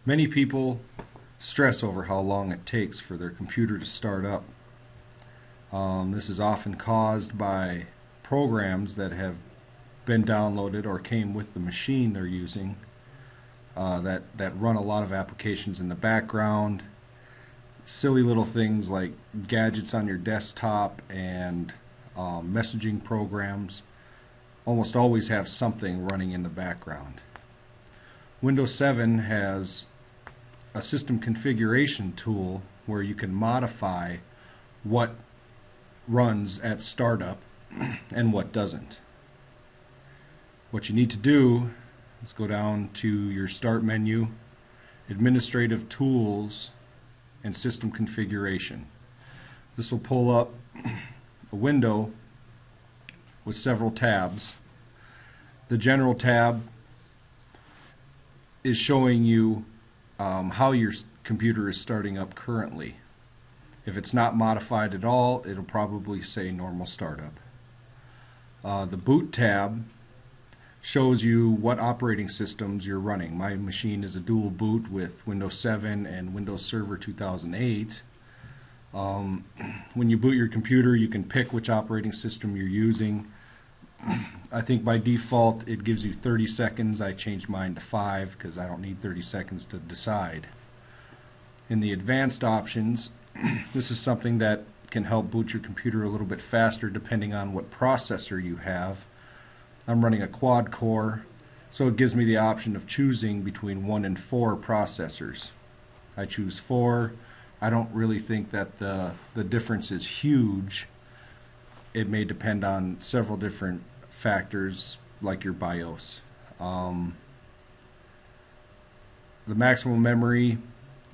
Many people stress over how long it takes for their computer to start up. This is often caused by programs that have been downloaded or came with the machine they're using that run a lot of applications in the background. Silly little things like gadgets on your desktop and messaging programs almost always have something running in the background. Windows 7 has a system configuration tool where you can modify what runs at startup and what doesn't. What you need to do is go down to your Start menu, Administrative Tools, and System Configuration. This will pull up a window with several tabs. The General tab is showing you how your computer is starting up currently. If it's not modified at all, it'll probably say Normal Startup. The Boot tab shows you what operating systems you're running. My machine is a dual boot with Windows 7 and Windows Server 2008. When you boot your computer, you can pick which operating system you're using. I think by default it gives you 30 seconds. I changed mine to 5 because I don't need 30 seconds to decide. In the advanced options, this is something that can help boot your computer a little bit faster depending on what processor you have. I'm running a quad core, so it gives me the option of choosing between 1 and 4 processors. I choose 4. I don't really think that the difference is huge. It may depend on several different factors like your BIOS. The maximum memory,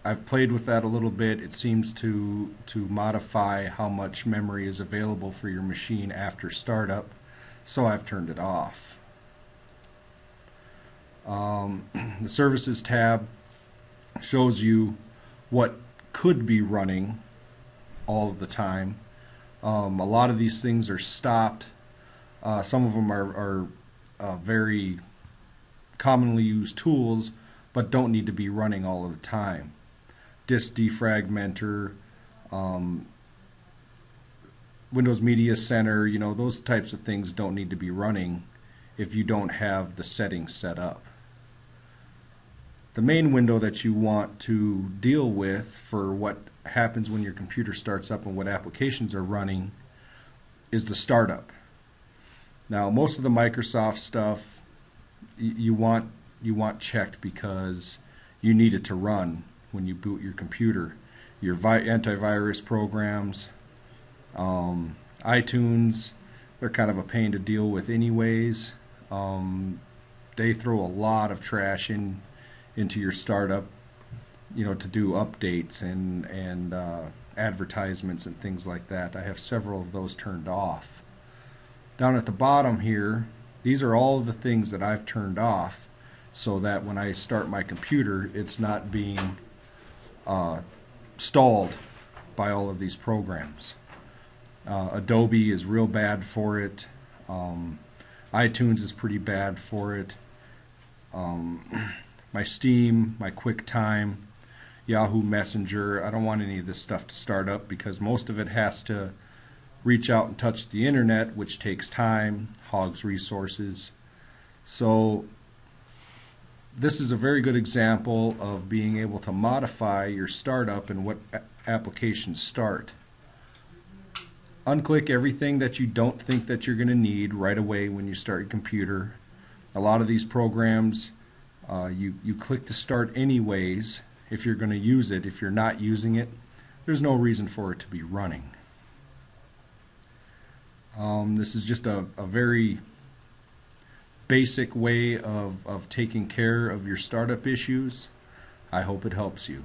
I've played with that a little bit. It seems to modify how much memory is available for your machine after startup, so I've turned it off. The Services tab shows you what could be running all of the time. A lot of these things are stopped. Some of them are very commonly used tools but don't need to be running all of the time. Disk defragmenter, Windows Media Center, those types of things don't need to be running if you don't have the settings set up. The main window that you want to deal with for what happens when your computer starts up and what applications are running is the startup. Now, most of the Microsoft stuff you want checked because you need it to run when you boot your computer. Your antivirus programs, iTunes, they're kind of a pain to deal with anyways. They throw a lot of trash into your startup, to do updates and advertisements and things like that. I have several of those turned off. Down at the bottom here, these are all of the things that I've turned off so that when I start my computer, it's not being stalled by all of these programs. Adobe is real bad for it. iTunes is pretty bad for it. My Steam, my QuickTime, Yahoo Messenger, I don't want any of this stuff to start up because most of it has to reach out and touch the internet, which takes time, hogs resources. So this is a very good example of being able to modify your startup and what applications start. Unclick everything that you don't think that you're going to need right away when you start your computer. A lot of these programs you click to start anyways if you're going to use it. If you're not using it, there's no reason for it to be running. This is just a very basic way of taking care of your startup issues. I hope it helps you.